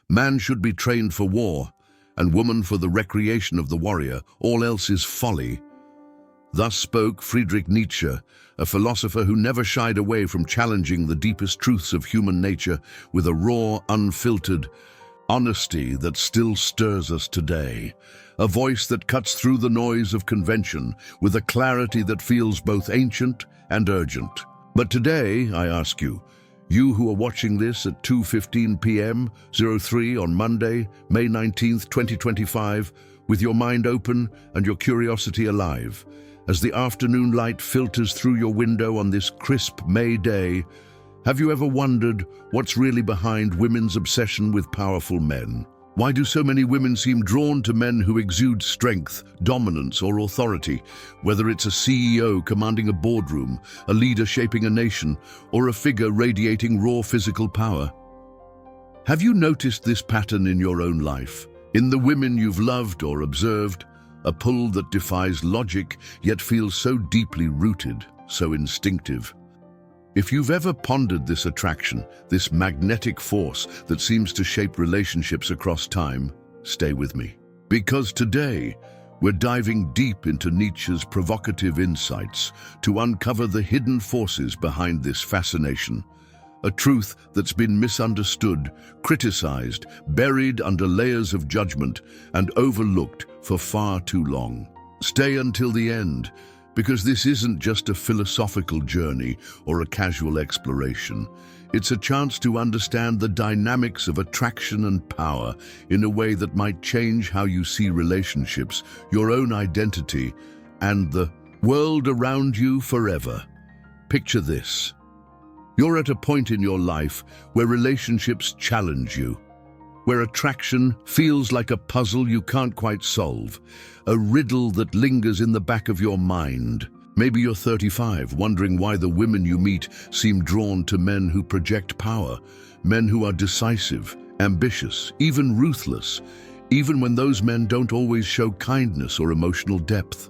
Man should be trained for war, and woman for the recreation of the warrior. All else is folly. Thus spoke Friedrich Nietzsche, a philosopher who never shied away from challenging the deepest truths of human nature with a raw, unfiltered honesty that still stirs us today. A voice that cuts through the noise of convention with a clarity that feels both ancient and urgent. But today, I ask you, you who are watching this at 2:15 p.m. 03 on Monday, May 19th, 2025, with your mind open and your curiosity alive, as the afternoon light filters through your window on this crisp May day, have you ever wondered what's really behind women's obsession with powerful men? Why do so many women seem drawn to men who exude strength, dominance, or authority, whether it's a CEO commanding a boardroom, a leader shaping a nation, or a figure radiating raw physical power? Have you noticed this pattern in your own life? In the women you've loved or observed, a pull that defies logic yet feels so deeply rooted, so instinctive. If you've ever pondered this attraction, this magnetic force that seems to shape relationships across time, stay with me. Because today, we're diving deep into Nietzsche's provocative insights to uncover the hidden forces behind this fascination. A truth that's been misunderstood, criticized, buried under layers of judgment, and overlooked for far too long. Stay until the end, because this isn't just a philosophical journey or a casual exploration. It's a chance to understand the dynamics of attraction and power in a way that might change how you see relationships, your own identity, and the world around you forever. Picture this. You're at a point in your life where relationships challenge you, where attraction feels like a puzzle you can't quite solve, a riddle that lingers in the back of your mind. Maybe you're 35, wondering why the women you meet seem drawn to men who project power, men who are decisive, ambitious, even ruthless, even when those men don't always show kindness or emotional depth.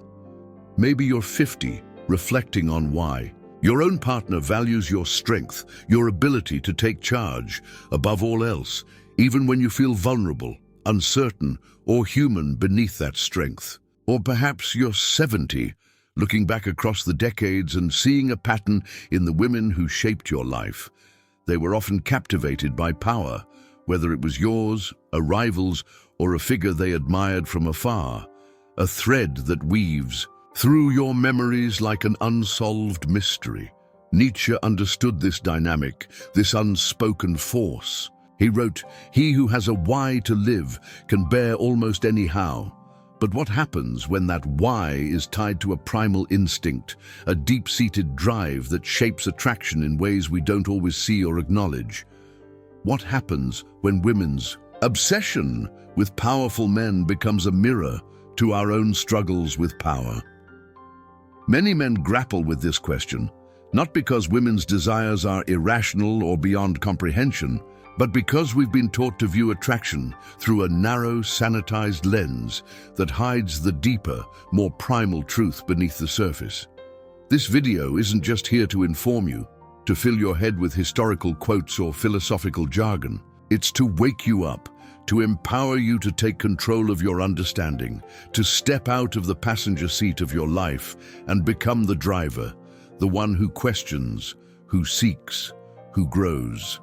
Maybe you're 50, reflecting on why. Your own partner values your strength, your ability to take charge, above all else, even when you feel vulnerable, uncertain, or human beneath that strength. Or perhaps you're 70, looking back across the decades and seeing a pattern in the women who shaped your life. They were often captivated by power, whether it was yours, a rival's, or a figure they admired from afar, a thread that weaves through your memories like an unsolved mystery. Nietzsche understood this dynamic, this unspoken force. He wrote, "He who has a why to live can bear almost any how." But what happens when that why is tied to a primal instinct, a deep-seated drive that shapes attraction in ways we don't always see or acknowledge? What happens when women's obsession with powerful men becomes a mirror to our own struggles with power? Many men grapple with this question, not because women's desires are irrational or beyond comprehension, but because we've been taught to view attraction through a narrow, sanitized lens that hides the deeper, more primal truth beneath the surface. This video isn't just here to inform you, to fill your head with historical quotes or philosophical jargon. It's to wake you up, to empower you to take control of your understanding, to step out of the passenger seat of your life and become the driver, the one who questions, who seeks, who grows.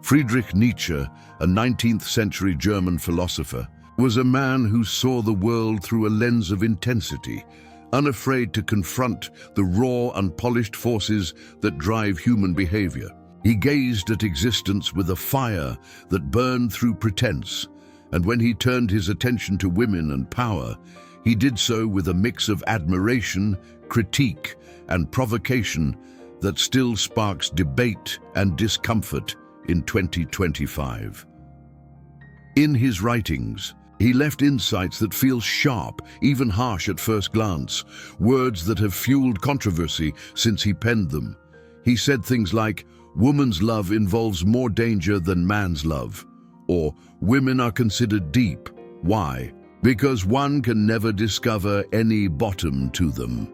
Friedrich Nietzsche, a 19th century German philosopher, was a man who saw the world through a lens of intensity, unafraid to confront the raw, unpolished forces that drive human behavior. He gazed at existence with a fire that burned through pretense, and when he turned his attention to women and power, he did so with a mix of admiration, critique, and provocation that still sparks debate and discomfort in 2025. In his writings, he left insights that feel sharp, even harsh at first glance, words that have fueled controversy since he penned them. He said things like, "Woman's love involves more danger than man's love," or "Women are considered deep. Why? Because one can never discover any bottom to them."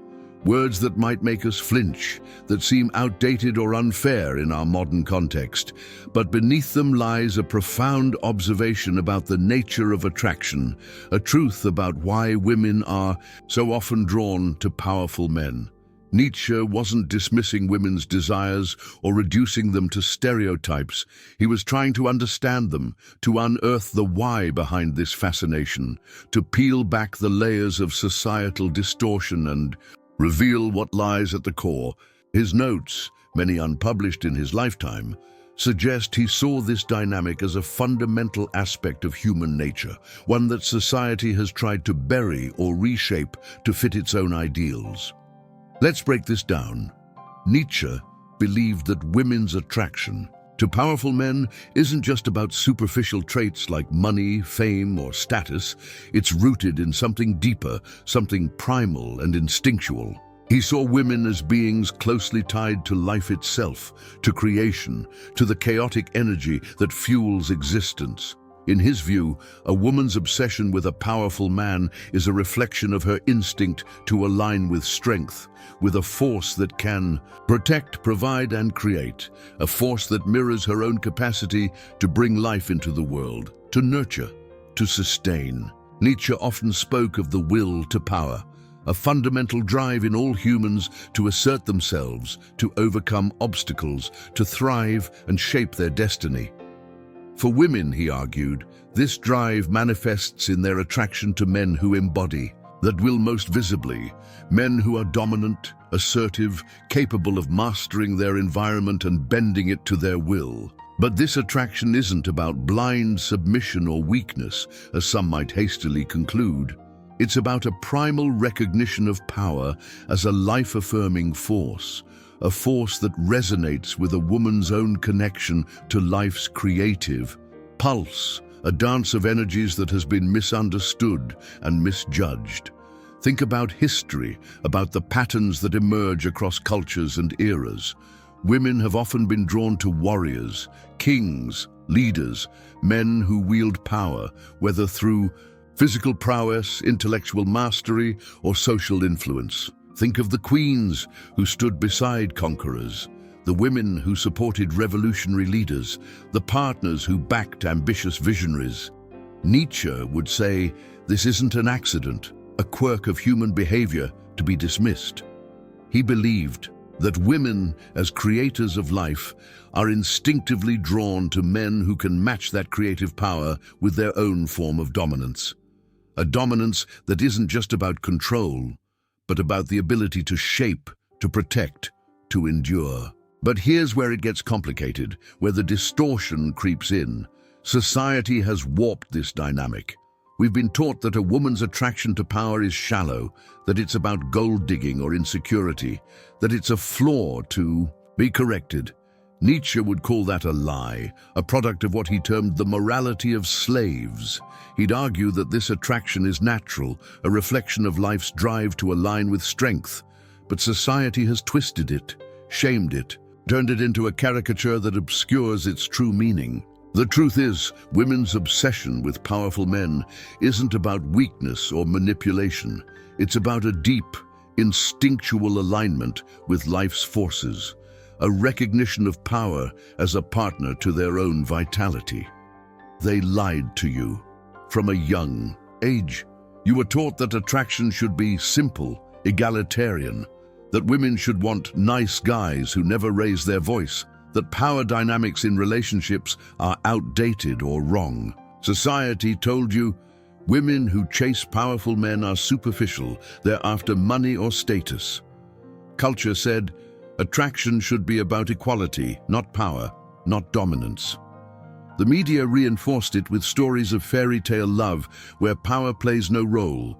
Words that might make us flinch, that seem outdated or unfair in our modern context, but beneath them lies a profound observation about the nature of attraction, a truth about why women are so often drawn to powerful men. Nietzsche wasn't dismissing women's desires or reducing them to stereotypes. He was trying to understand them, to unearth the why behind this fascination, to peel back the layers of societal distortion and reveal what lies at the core. His notes, many unpublished in his lifetime, suggest he saw this dynamic as a fundamental aspect of human nature, one that society has tried to bury or reshape to fit its own ideals. Let's break this down. Nietzsche believed that women's attraction to powerful men isn't just about superficial traits like money, fame, or status. It's rooted in something deeper, something primal and instinctual. He saw women as beings closely tied to life itself, to creation, to the chaotic energy that fuels existence. In his view, a woman's obsession with a powerful man is a reflection of her instinct to align with strength, with a force that can protect, provide, and create, a force that mirrors her own capacity to bring life into the world, to nurture, to sustain. Nietzsche often spoke of the will to power, a fundamental drive in all humans to assert themselves, to overcome obstacles, to thrive and shape their destiny. For women, he argued, this drive manifests in their attraction to men who embody that will most visibly, men who are dominant, assertive, capable of mastering their environment and bending it to their will. But this attraction isn't about blind submission or weakness, as some might hastily conclude. It's about a primal recognition of power as a life-affirming force, a force that resonates with a woman's own connection to life's creative pulse, a dance of energies that has been misunderstood and misjudged. Think about history, about the patterns that emerge across cultures and eras. Women have often been drawn to warriors, kings, leaders, men who wield power, whether through physical prowess, intellectual mastery, or social influence. Think of the queens who stood beside conquerors, the women who supported revolutionary leaders, the partners who backed ambitious visionaries. Nietzsche would say this isn't an accident, a quirk of human behavior to be dismissed. He believed that women, as creators of life, are instinctively drawn to men who can match that creative power with their own form of dominance. A dominance that isn't just about control, but about the ability to shape, to protect, to endure. But here's where it gets complicated, where the distortion creeps in. Society has warped this dynamic. We've been taught that a woman's attraction to power is shallow, that it's about gold digging or insecurity, that it's a flaw to be corrected. Nietzsche would call that a lie, a product of what he termed the morality of slaves. He'd argue that this attraction is natural, a reflection of life's drive to align with strength. But society has twisted it, shamed it, turned it into a caricature that obscures its true meaning. The truth is, women's obsession with powerful men isn't about weakness or manipulation. It's about a deep, instinctual alignment with life's forces, a recognition of power as a partner to their own vitality. They lied to you. From a young age, you were taught that attraction should be simple, egalitarian, that women should want nice guys who never raise their voice, that power dynamics in relationships are outdated or wrong. Society told you women who chase powerful men are superficial, they're after money or status. Culture said attraction should be about equality, not power, not dominance. The media reinforced it with stories of fairy tale love where power plays no role.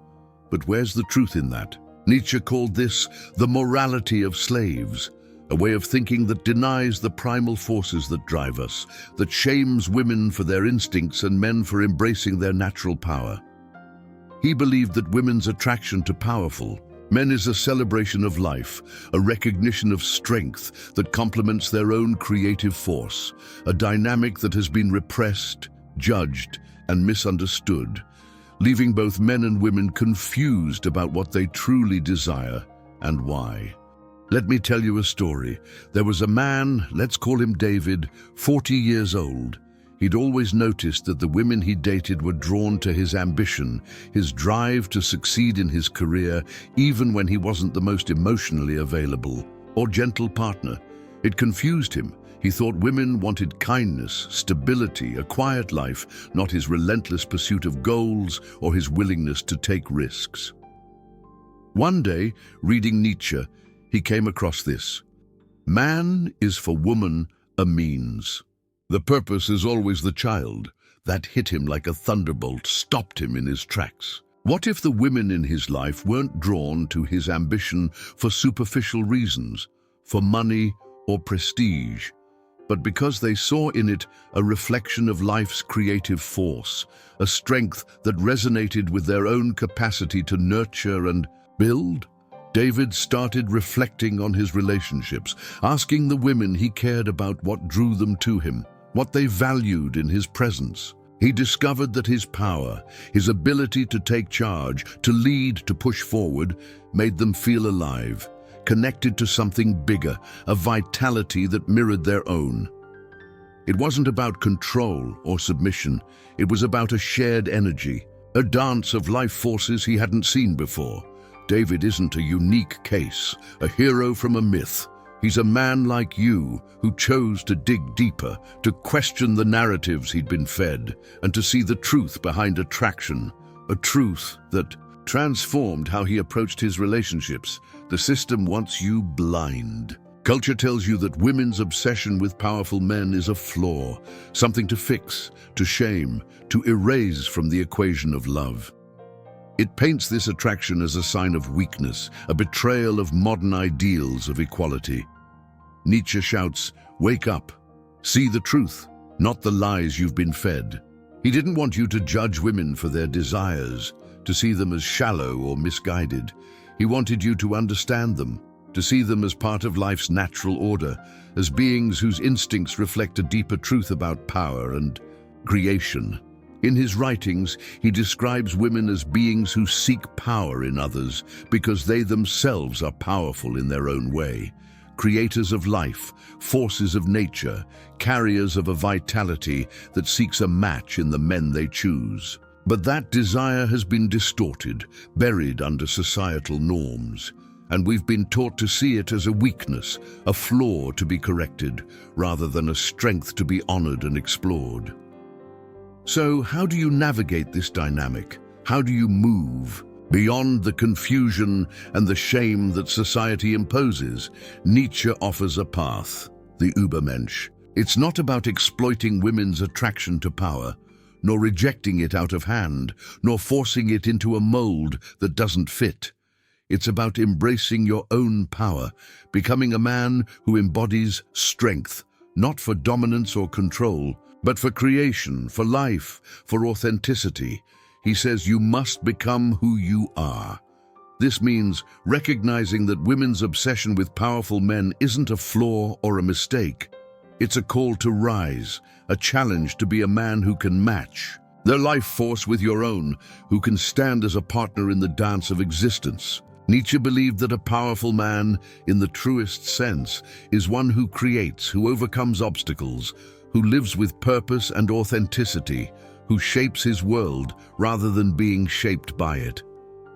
But where's the truth in that? Nietzsche called this the morality of slaves, a way of thinking that denies the primal forces that drive us, that shames women for their instincts and men for embracing their natural power. He believed that women's attraction to powerful men is a celebration of life, a recognition of strength that complements their own creative force, a dynamic that has been repressed, judged, and misunderstood, leaving both men and women confused about what they truly desire and why. Let me tell you a story. There was a man, let's call him David, 40 years old. He'd always noticed that the women he dated were drawn to his ambition, his drive to succeed in his career, even when he wasn't the most emotionally available or gentle partner. It confused him. He thought women wanted kindness, stability, a quiet life, not his relentless pursuit of goals or his willingness to take risks. One day, reading Nietzsche, he came across this: "Man is for woman a means. The purpose is always the child." That hit him like a thunderbolt, stopped him in his tracks. What if the women in his life weren't drawn to his ambition for superficial reasons, for money or prestige, but because they saw in it a reflection of life's creative force, a strength that resonated with their own capacity to nurture and build? David started reflecting on his relationships, asking the women he cared about what drew them to him, what they valued in his presence. He discovered that his power, his ability to take charge, to lead, to push forward, made them feel alive, connected to something bigger, a vitality that mirrored their own. It wasn't about control or submission. It was about a shared energy, a dance of life forces he hadn't seen before. David isn't a unique case, a hero from a myth. He's a man like you who chose to dig deeper, to question the narratives he'd been fed, and to see the truth behind attraction, a truth that transformed how he approached his relationships. The system wants you blind. Culture tells you that women's obsession with powerful men is a flaw, something to fix, to shame, to erase from the equation of love. It paints this attraction as a sign of weakness, a betrayal of modern ideals of equality. Nietzsche shouts, "Wake up, see the truth, not the lies you've been fed." He didn't want you to judge women for their desires, to see them as shallow or misguided. He wanted you to understand them, to see them as part of life's natural order, as beings whose instincts reflect a deeper truth about power and creation. In his writings, he describes women as beings who seek power in others because they themselves are powerful in their own way. Creators of life, forces of nature, carriers of a vitality that seeks a match in the men they choose. But that desire has been distorted, buried under societal norms, and we've been taught to see it as a weakness, a flaw to be corrected, rather than a strength to be honored and explored. So, how do you navigate this dynamic? How do you move beyond the confusion and the shame that society imposes? Nietzsche offers a path, the Übermensch. It's not about exploiting women's attraction to power, nor rejecting it out of hand, nor forcing it into a mold that doesn't fit. It's about embracing your own power, becoming a man who embodies strength, not for dominance or control, but for creation, for life, for authenticity. He says you must become who you are. This means recognizing that women's obsession with powerful men isn't a flaw or a mistake. It's a call to rise, a challenge to be a man who can match their life force with your own, who can stand as a partner in the dance of existence. Nietzsche believed that a powerful man, in the truest sense, is one who creates, who overcomes obstacles, who lives with purpose and authenticity, who shapes his world rather than being shaped by it.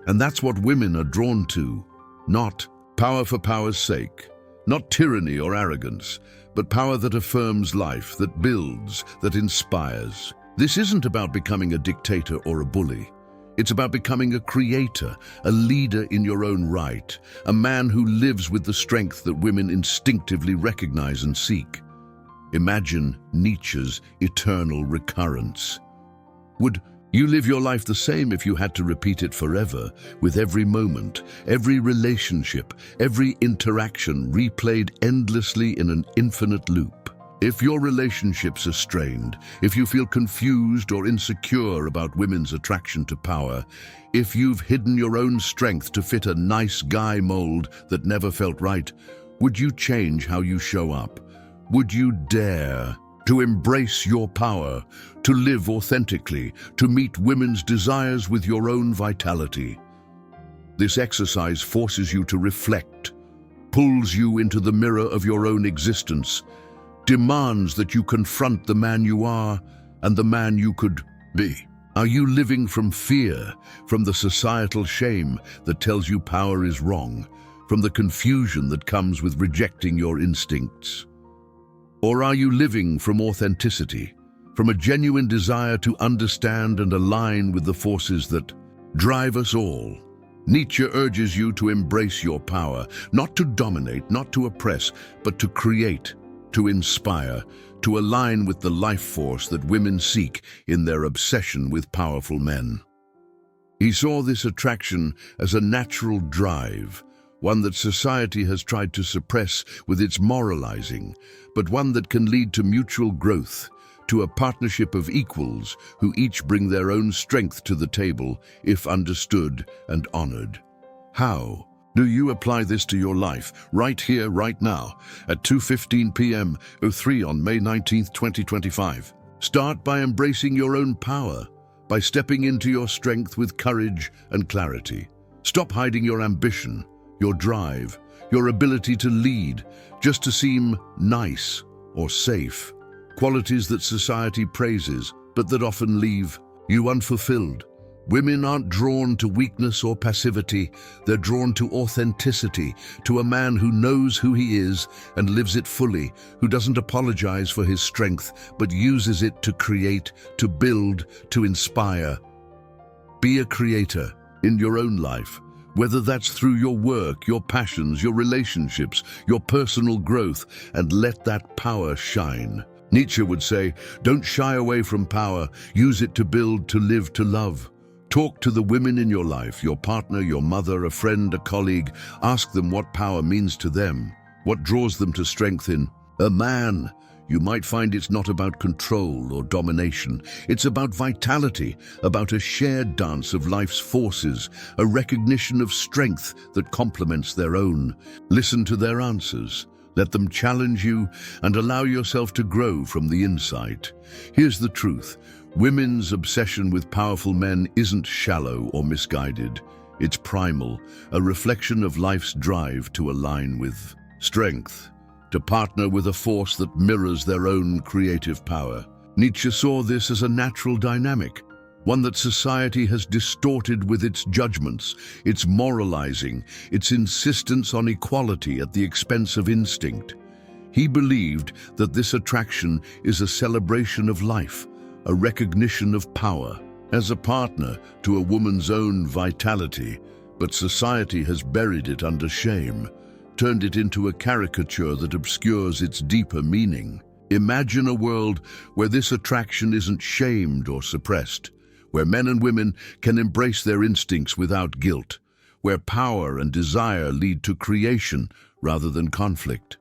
And that's what women are drawn to. Not power for power's sake, not tyranny or arrogance, but power that affirms life, that builds, that inspires. This isn't about becoming a dictator or a bully. It's about becoming a creator, a leader in your own right, a man who lives with the strength that women instinctively recognize and seek. Imagine Nietzsche's eternal recurrence. Would you live your life the same if you had to repeat it forever, with every moment, every relationship, every interaction replayed endlessly in an infinite loop? If your relationships are strained, if you feel confused or insecure about women's attraction to power, if you've hidden your own strength to fit a nice guy mold that never felt right, would you change how you show up? Would you dare to embrace your power, to live authentically, to meet women's desires with your own vitality? This exercise forces you to reflect, pulls you into the mirror of your own existence, demands that you confront the man you are and the man you could be. Are you living from fear, from the societal shame that tells you power is wrong, from the confusion that comes with rejecting your instincts? Or are you living from authenticity, from a genuine desire to understand and align with the forces that drive us all? Nietzsche urges you to embrace your power, not to dominate, not to oppress, but to create, to inspire, to align with the life force that women seek in their obsession with powerful men. He saw this attraction as a natural drive, one that society has tried to suppress with its moralizing, but one that can lead to mutual growth, to a partnership of equals who each bring their own strength to the table if understood and honored. How do you apply this to your life, right here, right now, at 2:15 p.m. 03 on May 19th, 2025? Start by embracing your own power, by stepping into your strength with courage and clarity. Stop hiding your ambition, your drive, your ability to lead, just to seem nice or safe. Qualities that society praises, but that often leave you unfulfilled. Women aren't drawn to weakness or passivity. They're drawn to authenticity, to a man who knows who he is and lives it fully, who doesn't apologize for his strength, but uses it to create, to build, to inspire. Be a creator in your own life, whether that's through your work, your passions, your relationships, your personal growth, and let that power shine. Nietzsche would say, don't shy away from power. Use it to build, to live, to love. Talk to the women in your life, your partner, your mother, a friend, a colleague. Ask them what power means to them, what draws them to strengthen. A man, you might find it's not about control or domination. It's about vitality, about a shared dance of life's forces, a recognition of strength that complements their own. Listen to their answers. Let them challenge you and allow yourself to grow from the inside. Here's the truth. Women's obsession with powerful men isn't shallow or misguided. It's primal, a reflection of life's drive to align with strength, to partner with a force that mirrors their own creative power. Nietzsche saw this as a natural dynamic, one that society has distorted with its judgments, its moralizing, its insistence on equality at the expense of instinct. He believed that this attraction is a celebration of life, a recognition of power, as a partner to a woman's own vitality, but society has buried it under shame, turned it into a caricature that obscures its deeper meaning. Imagine a world where this attraction isn't shamed or suppressed, where men and women can embrace their instincts without guilt, where power and desire lead to creation rather than conflict.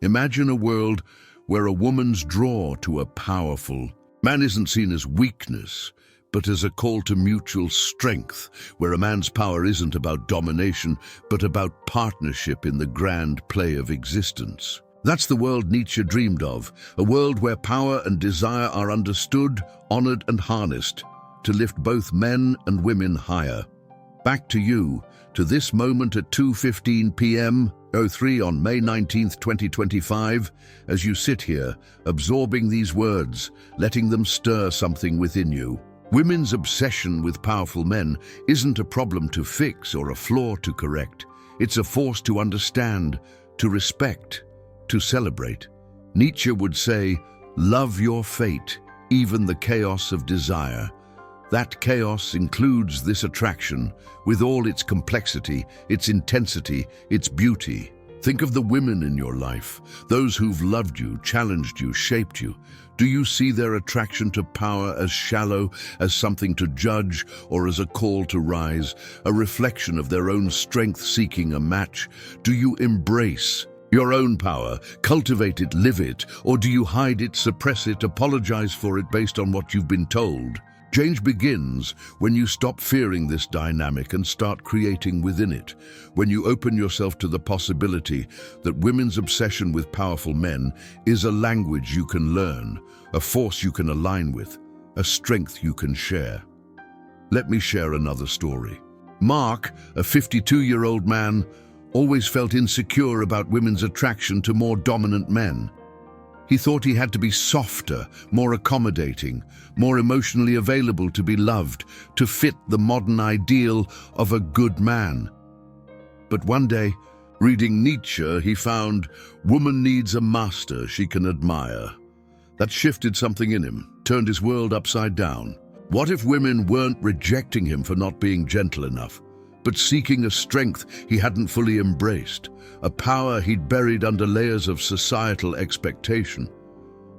Imagine a world where a woman's draw to a powerful man isn't seen as weakness, but as a call to mutual strength, where a man's power isn't about domination, but about partnership in the grand play of existence. That's the world Nietzsche dreamed of, a world where power and desire are understood, honored, and harnessed to lift both men and women higher. Back to you, to this moment at 2:15 p.m. 03 on May 19th, 2025, as you sit here, absorbing these words, letting them stir something within you. Women's obsession with powerful men isn't a problem to fix or a flaw to correct. It's a force to understand, to respect, to celebrate. Nietzsche would say, love your fate, even the chaos of desire. That chaos includes this attraction, with all its complexity, its intensity, its beauty. Think of the women in your life, those who've loved you, challenged you, shaped you. Do you see their attraction to power as shallow, as something to judge, or as a call to rise, a reflection of their own strength seeking a match? Do you embrace your own power, cultivate it, live it, or do you hide it, suppress it, apologize for it based on what you've been told? Change begins when you stop fearing this dynamic and start creating within it, when you open yourself to the possibility that women's obsession with powerful men is a language you can learn, a force you can align with, a strength you can share. Let me share another story. Mark, a 52-year-old man, always felt insecure about women's attraction to more dominant men. He thought he had to be softer, more accommodating, more emotionally available to be loved, to fit the modern ideal of a good man. But one day, reading Nietzsche, he found, "Woman needs a master she can admire." That shifted something in him, turned his world upside down. What if women weren't rejecting him for not being gentle enough, but seeking a strength he hadn't fully embraced, a power he'd buried under layers of societal expectation?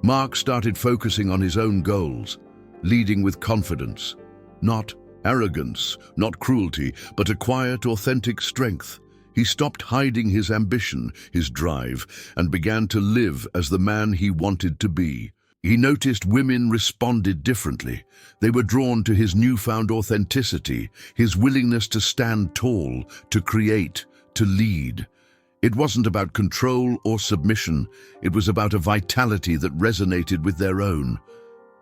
Mark started focusing on his own goals, leading with confidence. Not arrogance, not cruelty, but a quiet, authentic strength. He stopped hiding his ambition, his drive, and began to live as the man he wanted to be. He noticed women responded differently. They were drawn to his newfound authenticity, his willingness to stand tall, to create, to lead. It wasn't about control or submission. It was about a vitality that resonated with their own.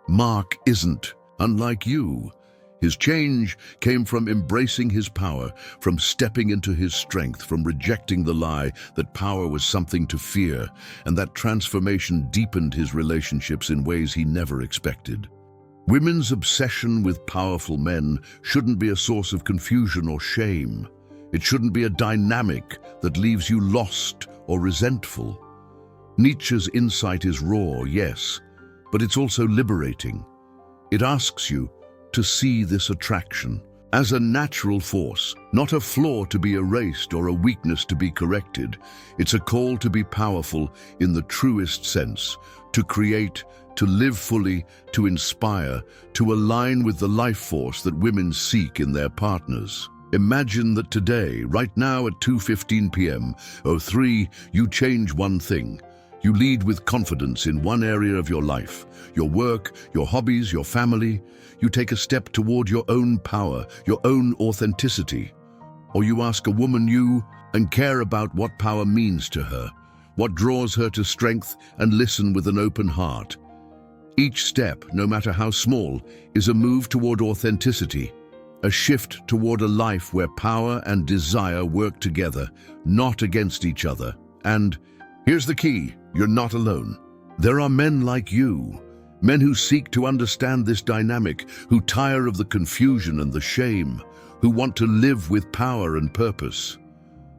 Mark isn't unlike you. His change came from embracing his power, from stepping into his strength, from rejecting the lie that power was something to fear, and that transformation deepened his relationships in ways he never expected. Women's obsession with powerful men shouldn't be a source of confusion or shame. It shouldn't be a dynamic that leaves you lost or resentful. Nietzsche's insight is raw, yes, but it's also liberating. It asks you to see this attraction as a natural force, not a flaw to be erased or a weakness to be corrected. It's a call to be powerful in the truest sense, to create, to live fully, to inspire, to align with the life force that women seek in their partners. Imagine that today, right now at 2:15 p.m. or 3, you change one thing. You lead with confidence in one area of your life, your work, your hobbies, your family. You take a step toward your own power, your own authenticity. Or you ask a woman you and care about what power means to her, what draws her to strength, and listen with an open heart. Each step, no matter how small, is a move toward authenticity, a shift toward a life where power and desire work together, not against each other. And here's the key, you're not alone. There are men like you, men who seek to understand this dynamic, who tire of the confusion and the shame, who want to live with power and purpose.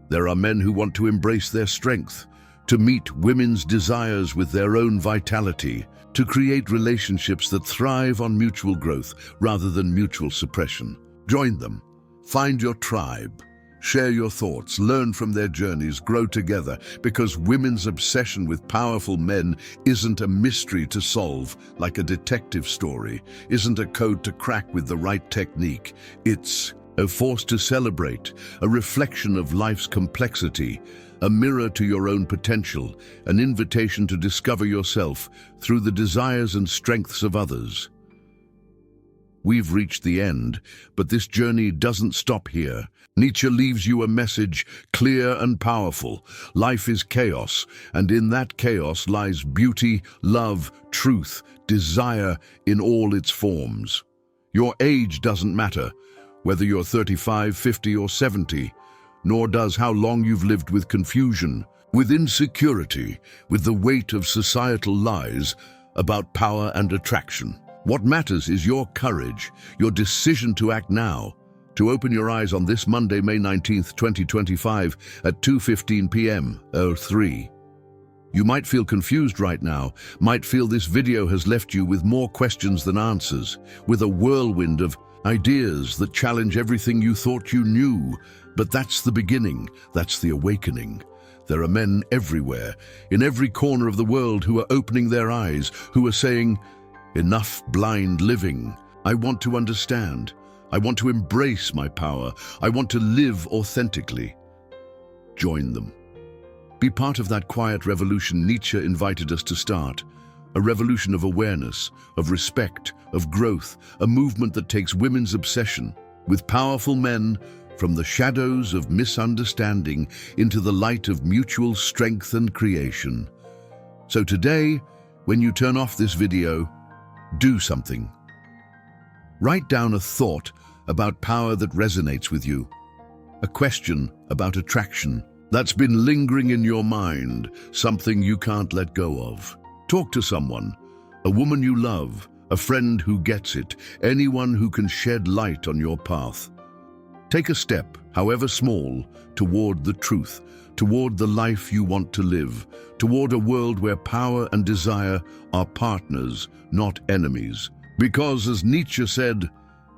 There are men who want to embrace their strength, to meet women's desires with their own vitality, to create relationships that thrive on mutual growth rather than mutual suppression. Join them. Find your tribe. Share your thoughts, learn from their journeys, grow together, because women's obsession with powerful men isn't a mystery to solve like a detective story, isn't a code to crack with the right technique. It's a force to celebrate, a reflection of life's complexity, a mirror to your own potential, an invitation to discover yourself through the desires and strengths of others. We've reached the end, but this journey doesn't stop here. Nietzsche leaves you a message, clear and powerful. Life is chaos, and in that chaos lies beauty, love, truth, desire in all its forms. Your age doesn't matter, whether you're 35, 50, or 70, nor does how long you've lived with confusion, with insecurity, with the weight of societal lies about power and attraction. What matters is your courage, your decision to act now, to open your eyes on this Monday, May 19th, 2025 at 2:15 p.m. or 3. You might feel confused right now, might feel this video has left you with more questions than answers, with a whirlwind of ideas that challenge everything you thought you knew. But that's the beginning, that's the awakening. There are men everywhere, in every corner of the world, who are opening their eyes, who are saying, "Enough blind living. I want to understand. I want to embrace my power. I want to live authentically." Join them. Be part of that quiet revolution Nietzsche invited us to start. A revolution of awareness, of respect, of growth, a movement that takes women's obsession with powerful men from the shadows of misunderstanding into the light of mutual strength and creation. So today, when you turn off this video, do something. Write down a thought, about power that resonates with you. A question about attraction that's been lingering in your mind, something you can't let go of. Talk to someone, a woman you love, a friend who gets it, anyone who can shed light on your path. Take a step, however small, toward the truth, toward the life you want to live, toward a world where power and desire are partners, not enemies. Because, as Nietzsche said,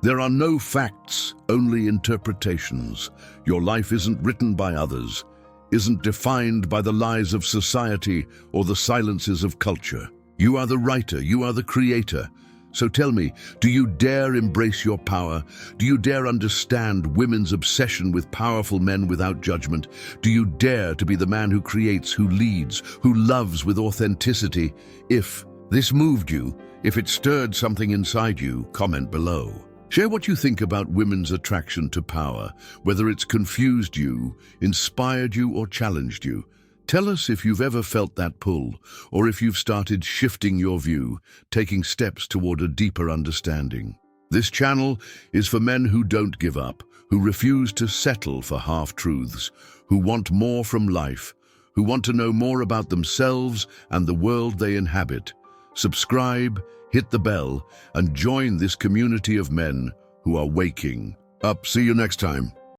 there are no facts, only interpretations. Your life isn't written by others, isn't defined by the lies of society or the silences of culture. You are the writer, you are the creator. So tell me, do you dare embrace your power? Do you dare understand women's obsession with powerful men without judgment? Do you dare to be the man who creates, who leads, who loves with authenticity? If this moved you, if it stirred something inside you, comment below. Share what you think about women's attraction to power, whether it's confused you, inspired you, or challenged you. Tell us if you've ever felt that pull, or if you've started shifting your view, taking steps toward a deeper understanding. This channel is for men who don't give up, who refuse to settle for half-truths, who want more from life, who want to know more about themselves and the world they inhabit. Subscribe, hit the bell, and join this community of men who are waking up. See you next time.